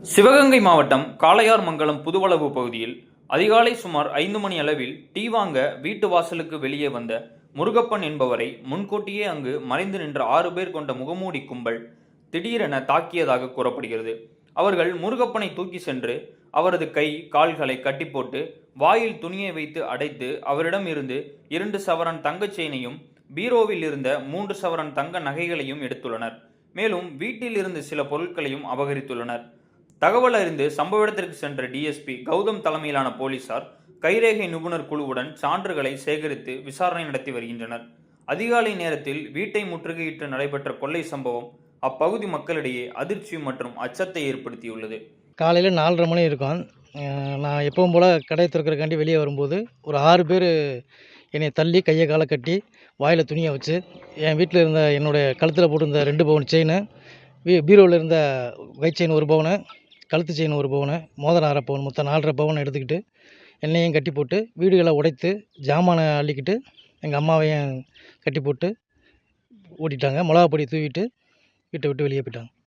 சிவகங்கை மாவட்டம் காளையார்மங்கலம் புதுவளவு பகுதியில் அதிகாலை சுமார் 5 மணி அளவில் டீ வாங்க வீட்டு வாசலுக்கு வெளியே வந்த முருகப்பன் என்பவரை முன்கூட்டியே அங்கு மறைந்து நின்ற 6 பேர் கொண்ட முகமூடி கும்பல் திடீரென தாக்கியதாக கூறப்படுகிறது. அவர்கள் முருகப்பனை தூக்கி சென்று அவரது கை கால்களை கட்டி போட்டு வாயில் துணியை வைத்து அடைத்து அவரிடம் இருந்து 2 சவரன் தங்கச் செயினையும் பீரோவில் இருந்த 3 சவரன் தங்க நகைகளையும் எடுத்துள்ளனர். மேலும் வீட்டில் இருந்து சில பொருட்களையும் அபகரித்துள்ளனர். தகவல் அறிந்து சம்பவ இடத்திற்கு சென்ற டிஎஸ்பி கௌதம் தலைமையிலான போலீசார் கைரேகை நிபுணர் குழுவுடன் சான்றுகளை சேகரித்து விசாரணை நடத்தி வருகின்றனர். அதிகாலை நேரத்தில் வீட்டை முற்றுகையிட்டு நடைபெற்ற கொள்ளை சம்பவம் அப்பகுதி மக்களிடையே அதிர்ச்சி மற்றும் அச்சத்தை ஏற்படுத்தியுள்ளது. காலையில் 4:30 மணி இருக்கும். நான் எப்பவும் போல் கடை திறக்கிறக்காண்டி வெளியே வரும்போது ஒரு 6 பேர் என்னை தள்ளி கையை காலை கட்டி வாயில் துணியை வச்சு என் வீட்டில் இருந்த என்னுடைய கழுத்தில் போட்டிருந்த 2 பவுன் செயின், பீரோவில் இருந்த கை செயின் 1 பவுனு, கழுத்து செயின் 1 பவுனு, மோதிரம் 1/2 பவுன், மொத்தம் 4.5 பவுன் எடுத்துக்கிட்டு என்னையும் கட்டி போட்டு வீடுகளை உடைத்து ஜாமானை அள்ளிக்கிட்டு எங்கள் அம்மாவையும் கட்டி போட்டு ஓட்டிட்டாங்க. மிளகாப்பொடி தூவிட்டு வீட்டை விட்டு வெளியே போயிட்டாங்க.